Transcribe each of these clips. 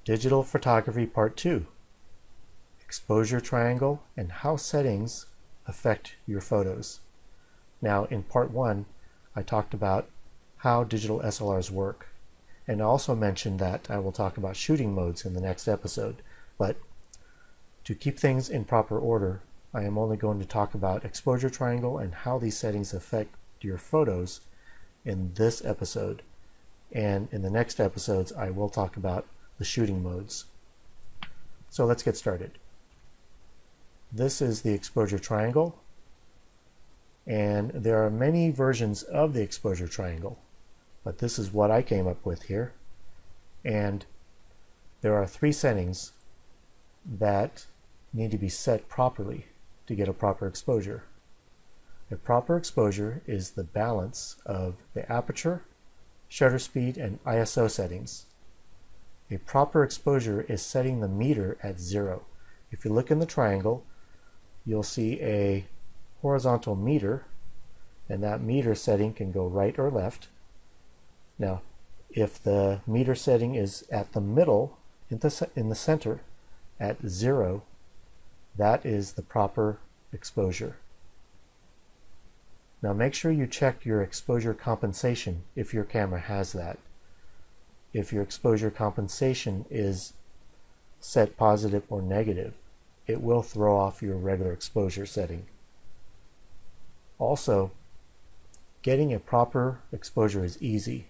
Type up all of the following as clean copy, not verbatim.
Digital Photography Part 2, Exposure Triangle and How Settings Affect Your Photos. Now in Part 1, I talked about how digital SLRs work, and I also mentioned that I will talk about shooting modes in the next episode, but to keep things in proper order, I am only going to talk about exposure triangle and how these settings affect your photos in this episode, and in the next episodes I will talk about the shooting modes. So let's get started. This is the exposure triangle, and there are many versions of the exposure triangle, but this is what I came up with here. And there are 3 settings that need to be set properly to get a proper exposure. A proper exposure is the balance of the aperture, shutter speed, and ISO settings. A proper exposure is setting the meter at 0. If you look in the triangle, you'll see a horizontal meter, and that meter setting can go right or left. Now, if the meter setting is at the middle, in the center, at 0, that is the proper exposure. Now make sure you check your exposure compensation if your camera has that. If your exposure compensation is set positive or negative, it will throw off your regular exposure setting. Also, getting a proper exposure is easy.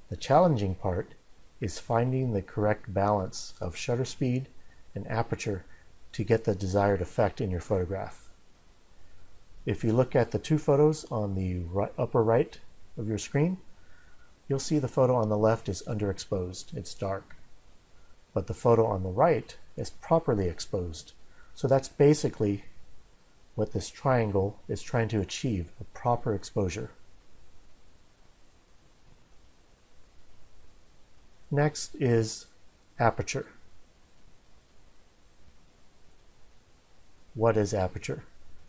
The challenging part is finding the correct balance of shutter speed and aperture to get the desired effect in your photograph. If you look at the 2 photos on the upper right of your screen, you'll see the photo on the left is underexposed, it's dark. But the photo on the right is properly exposed. So that's basically what this triangle is trying to achieve, a proper exposure. Next is aperture. What is aperture?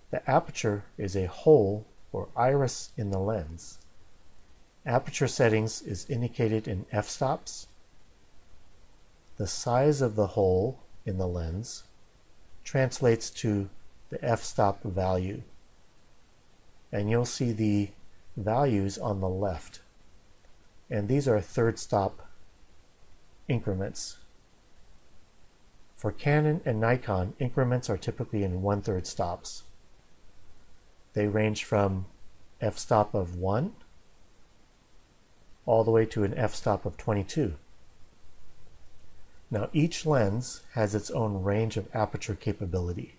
The aperture is a hole or iris in the lens. Aperture settings is indicated in f-stops. The size of the hole in the lens translates to the f-stop value. And you'll see the values on the left. And these are 3rd stop increments. For Canon and Nikon, increments are typically in 1/3 stops. They range from f-stop of 1 all the way to an f-stop of 22. Now each lens has its own range of aperture capability.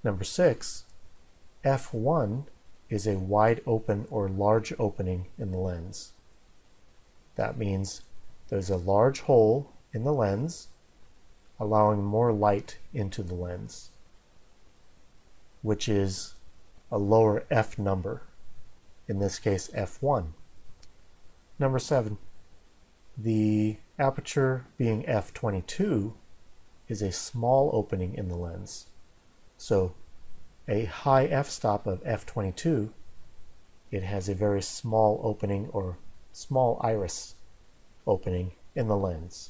Number 6, f1 is a wide open or large opening in the lens. That means there's a large hole in the lens, allowing more light into the lens, which is a lower f number, in this case f1. Number 7, the aperture being f22 is a small opening in the lens. So a high f-stop of f22, it has a very small opening or small iris opening in the lens.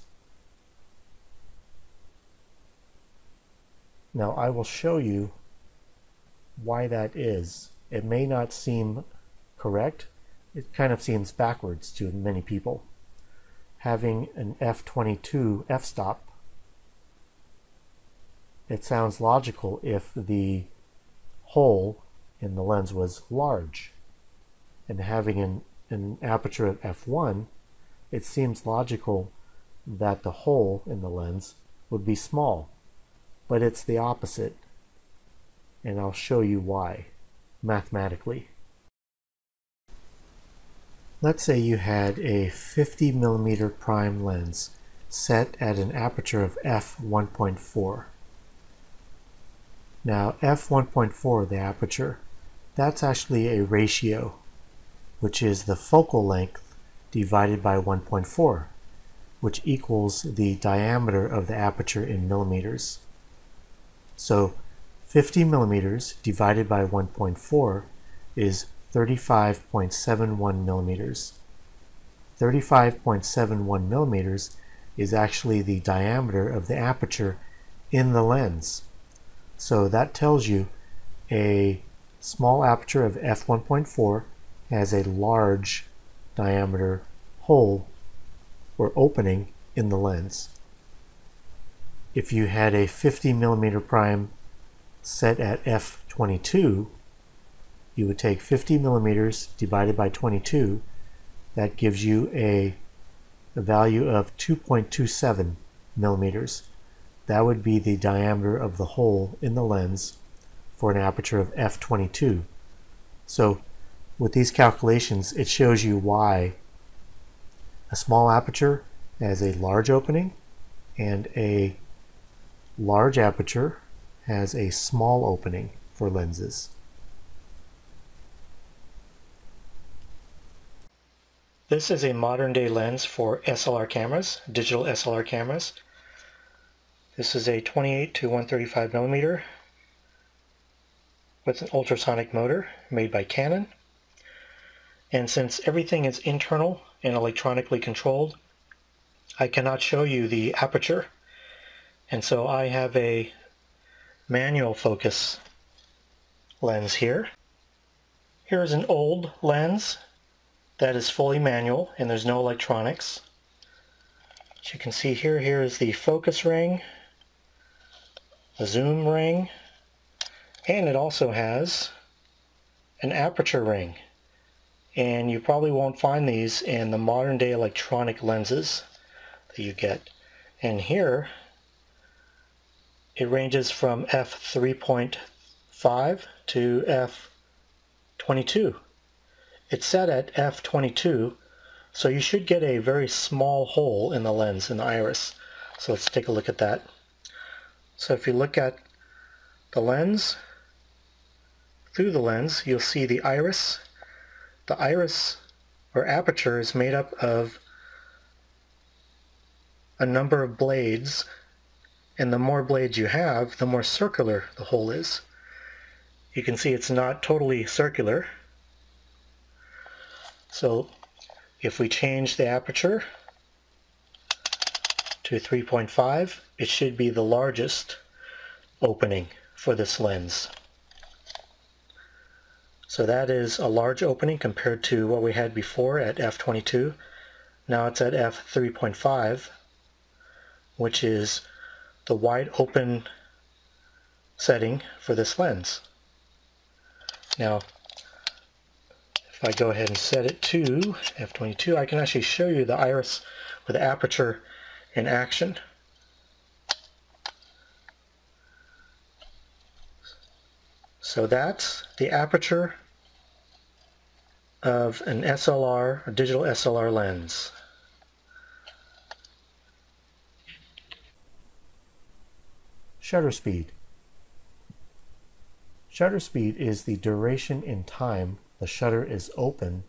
Now I will show you why that is. It may not seem correct. It kind of seems backwards to many people. Having an f22 f-stop, it sounds logical if the hole in the lens was large. And having an aperture of f1, it seems logical that the hole in the lens would be small. But it's the opposite, and I'll show you why mathematically. Let's say you had a 50mm prime lens set at an aperture of f1.4. Now f1.4, the aperture, that's actually a ratio, which is the focal length divided by 1.4, which equals the diameter of the aperture in millimeters. So 50 millimeters divided by 1.4 is 35.71 millimeters. 35.71 millimeters is actually the diameter of the aperture in the lens. So that tells you a small aperture of f1.4 has a large diameter hole or opening in the lens. If you had a 50 millimeter prime set at f22, you would take 50 millimeters divided by 22. That gives you a value of 2.27 millimeters. That would be the diameter of the hole in the lens for an aperture of f22. So with these calculations, it shows you why a small aperture has a large opening and a large aperture has a small opening for lenses. This is a modern day lens for SLR cameras, digital SLR cameras. This is a 28 to 135 millimeter with an ultrasonic motor made by Canon. And since everything is internal and electronically controlled, I cannot show you the aperture. And so I have a manual focus lens here. Here is an old lens that is fully manual and there's no electronics. As you can see here, here is the focus ring, the zoom ring, and it also has an aperture ring. And you probably won't find these in the modern day electronic lenses that you get. And here it ranges from f3.5 to f22. It's set at f22, so you should get a very small hole in the lens, in the iris. So let's take a look at that. So if you look at the lens, through the lens, you'll see the iris. The iris or aperture is made up of a number of blades, and the more blades you have, the more circular the hole is. You can see it's not totally circular. So if we change the aperture to 3.5, it should be the largest opening for this lens. So that is a large opening compared to what we had before at f22. Now it's at f3.5, which is the wide open setting for this lens. Now, if I go ahead and set it to f22, I can actually show you the iris with the aperture in action. So that's the aperture of an SLR, a digital SLR lens. Shutter speed. Shutter speed is the duration in time the shutter is open,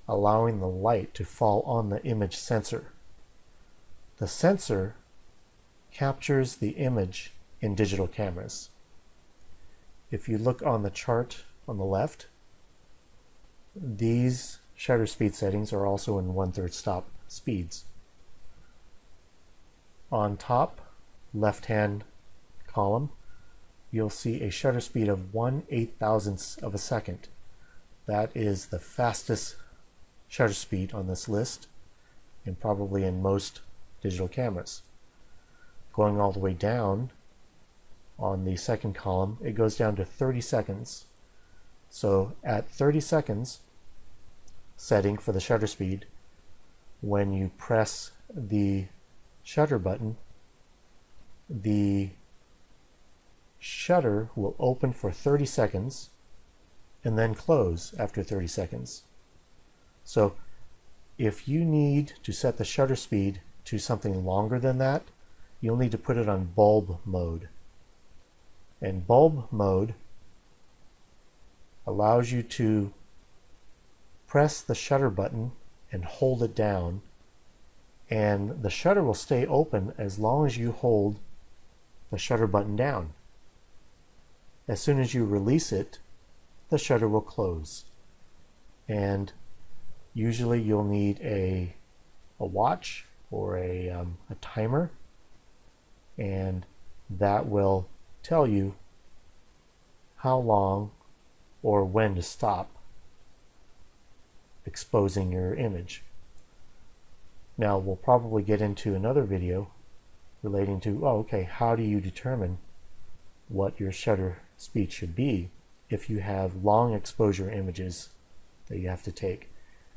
allowing the light to fall on the image sensor. The sensor captures the image in digital cameras. If you look on the chart on the left, these shutter speed settings are also in 1/3 stop speeds. On top left-hand column, you'll see a shutter speed of 1/8,000th of a second. That is the fastest shutter speed on this list, and probably in most digital cameras. Going all the way down on the second column, it goes down to 30 seconds. So at 30 seconds setting for the shutter speed, when you press the shutter button, the shutter will open for 30 seconds and then close after 30 seconds. So if you need to set the shutter speed to something longer than that, you'll need to put it on bulb mode. And bulb mode allows you to press the shutter button and hold it down, and the shutter will stay open as long as you hold the shutter button down. As soon as you release it, the shutter will close. And usually you'll need a a watch or a timer, and that will tell you how long or when to stop exposing your image. Now we'll probably get into another video relating to, okay, how do you determine what your shutter speed should be if you have long exposure images that you have to take.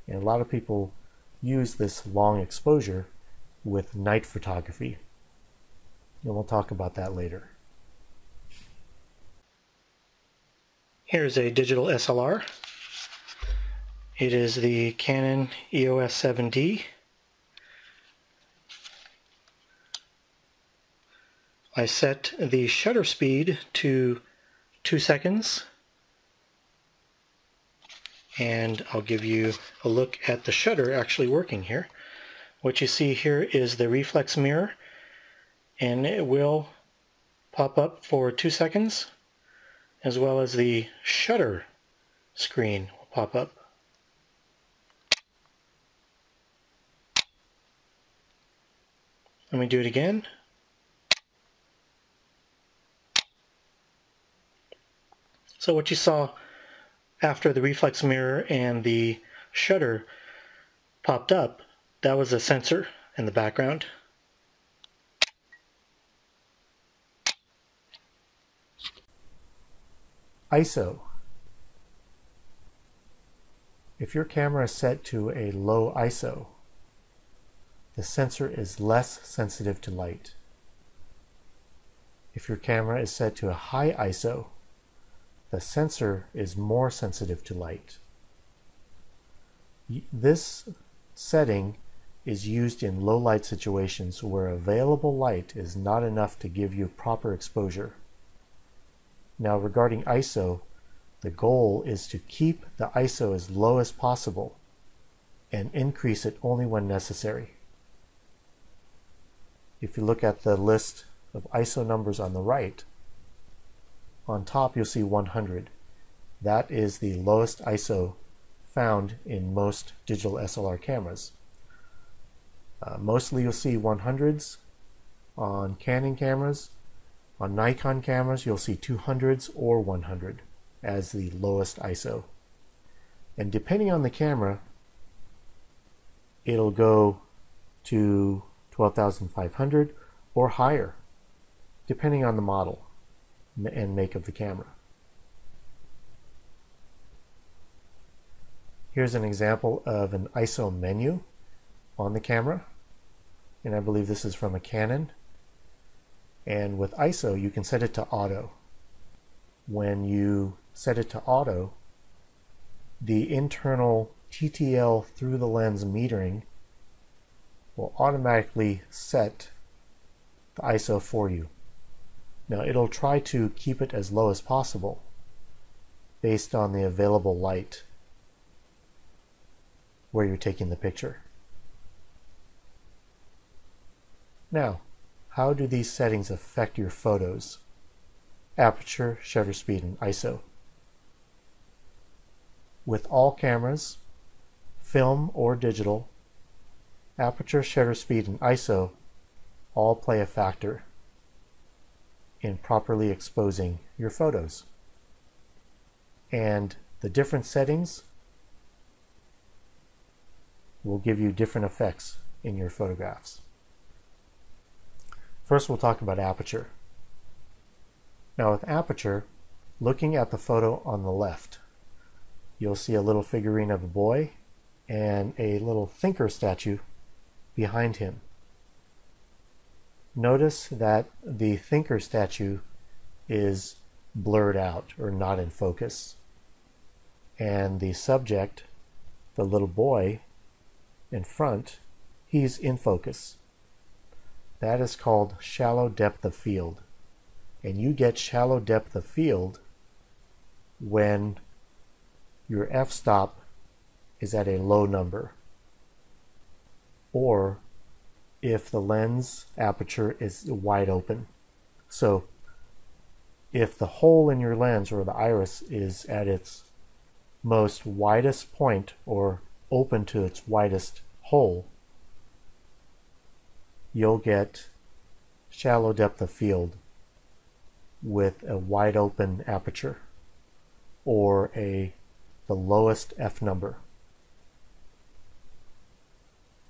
And a lot of people use this long exposure with night photography, and we'll talk about that later. Here's a digital SLR. It is the Canon EOS 7D. I set the shutter speed to 2 seconds, and I'll give you a look at the shutter actually working here. What you see here is the reflex mirror, and it will pop up for 2 seconds, as well as the shutter screen will pop up. Let me do it again. So what you saw after the reflex mirror and the shutter popped up, that was a sensor in the background. ISO. If your camera is set to a low ISO, the sensor is less sensitive to light. If your camera is set to a high ISO, the sensor is more sensitive to light. This setting is used in low light situations where available light is not enough to give you proper exposure. Now regarding ISO, the goal is to keep the ISO as low as possible and increase it only when necessary. If you look at the list of ISO numbers on the right, on top you'll see 100. That is the lowest ISO found in most digital SLR cameras. Mostly you'll see 100s on Canon cameras. On Nikon cameras you'll see 200s or 100 as the lowest ISO. And depending on the camera, it'll go to 12,500 or higher, depending on the model and make of the camera. Here's an example of an ISO menu on the camera, and I believe this is from a Canon. And with ISO you can set it to auto. When you set it to auto, the internal TTL through the lens metering will automatically set the ISO for you. Now it'll try to keep it as low as possible based on the available light where you're taking the picture. Now, how do these settings affect your photos? Aperture, shutter speed, and ISO. With all cameras, film or digital, aperture, shutter speed, and ISO all play a factor in properly exposing your photos. And the different settings will give you different effects in your photographs. First we'll talk about aperture. Now with aperture, looking at the photo on the left, you'll see a little figurine of a boy and a little thinker statue behind him. Notice that the thinker statue is blurred out or not in focus, and the subject, the little boy in front, he's in focus. That is called shallow depth of field, and you get shallow depth of field when your f-stop is at a low number, or if the lens aperture is wide open. So if the hole in your lens or the iris is at its most widest point or open to its widest hole, you'll get shallow depth of field with a wide open aperture, or the lowest f number.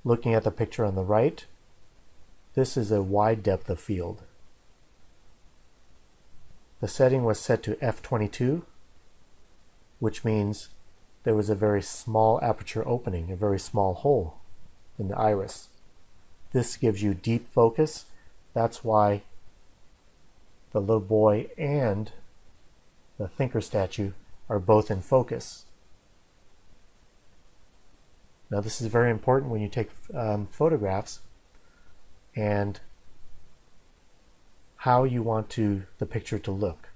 Looking at the picture on the right, this is a wide depth of field. The setting was set to f22, which means there was a very small aperture opening, a very small hole in the iris. This gives you deep focus. That's why the little boy and the thinker statue are both in focus. Now this is very important when you take photographs, and how you want the picture to look.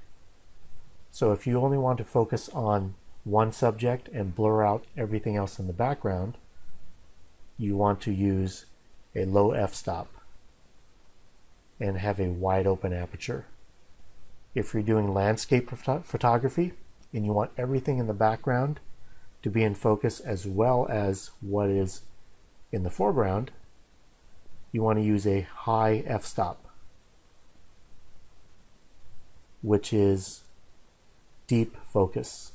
So if you only want to focus on one subject and blur out everything else in the background, you want to use a low f-stop and have a wide open aperture. If you're doing landscape photography and you want everything in the background to be in focus as well as what is in the foreground, you want to use a high f-stop, which is deep focus.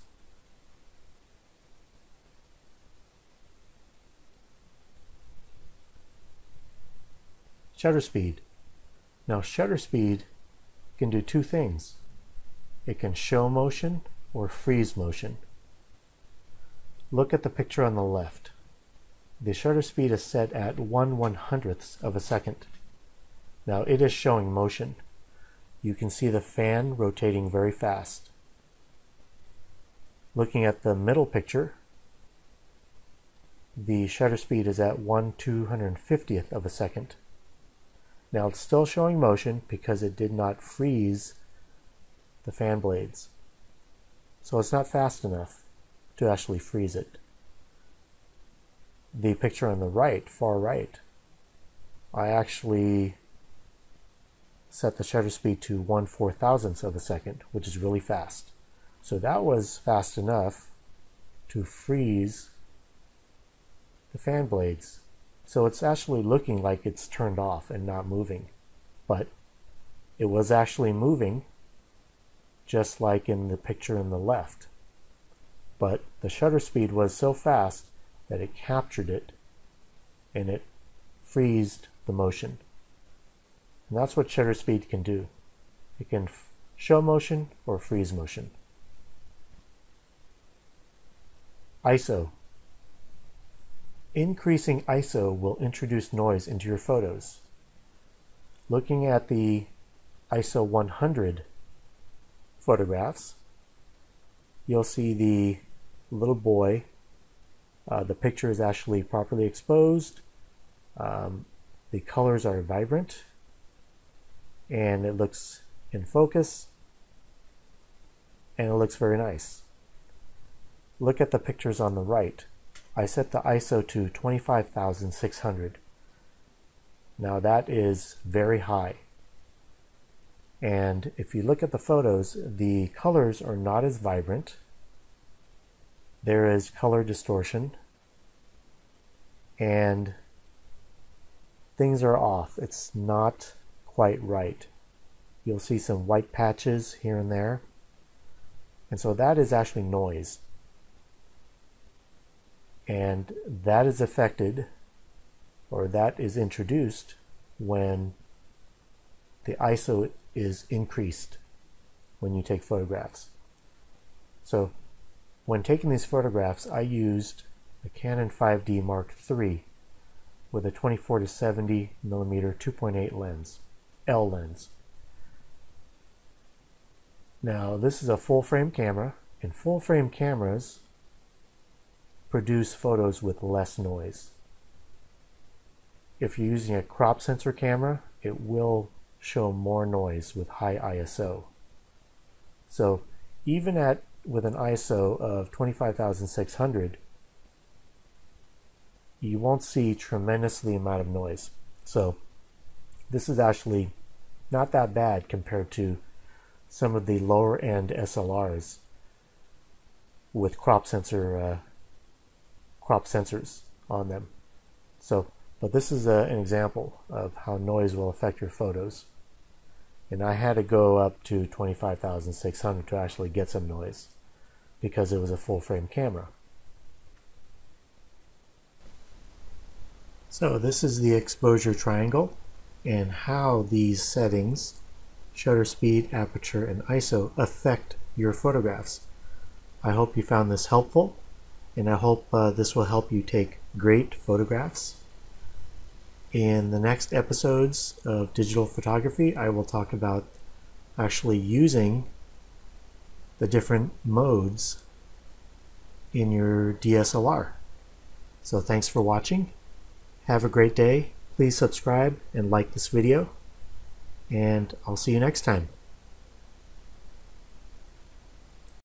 Shutter speed. Now shutter speed can do two things. It can show motion or freeze motion. Look at the picture on the left. The shutter speed is set at 1/100th of a second. Now it is showing motion. You can see the fan rotating very fast. Looking at the middle picture, the shutter speed is at 1/250th of a second. Now it's still showing motion because it did not freeze the fan blades. So it's not fast enough to actually freeze it. The picture on the right, far right, I actually set the shutter speed to 1/4000th of a second, which is really fast. So that was fast enough to freeze the fan blades. So it's actually looking like it's turned off and not moving, but it was actually moving, just like in the picture on the left. But the shutter speed was so fast that it captured it and it freezed the motion. And that's what shutter speed can do. It can show motion or freeze motion. ISO. Increasing ISO will introduce noise into your photos. Looking at the ISO 100 photographs, you'll see the little boy. The picture is actually properly exposed. The colors are vibrant and it looks in focus and it looks very nice. Look at the pictures on the right. I set the ISO to 25,600. Now that is very high. And if you look at the photos, the colors are not as vibrant. There is color distortion and things are off. It's not quite right. You'll see some white patches here and there. And so that is actually noise. And that is affected, or that is introduced when the ISO is increased when you take photographs. So when taking these photographs, I used a Canon 5D Mark III with a 24-70 millimeter 2.8 lens, L lens. Now this is a full frame camera, and full frame cameras produce photos with less noise. If you're using a crop sensor camera, it will show more noise with high ISO. So even with an ISO of 25,600, you won't see tremendously amount of noise. So this is actually not that bad compared to some of the lower end SLRs with crop sensors on them. So But this is an example of how noise will affect your photos. And I had to go up to 25,600 to actually get some noise because it was a full frame camera. So this is the exposure triangle and how these settings, shutter speed, aperture, and ISO, affect your photographs. I hope you found this helpful, and I hope this will help you take great photographs. In the next episodes of digital photography, I will talk about actually using the different modes in your DSLR. So thanks for watching. Have a great day. Please subscribe and like this video, and I'll see you next time.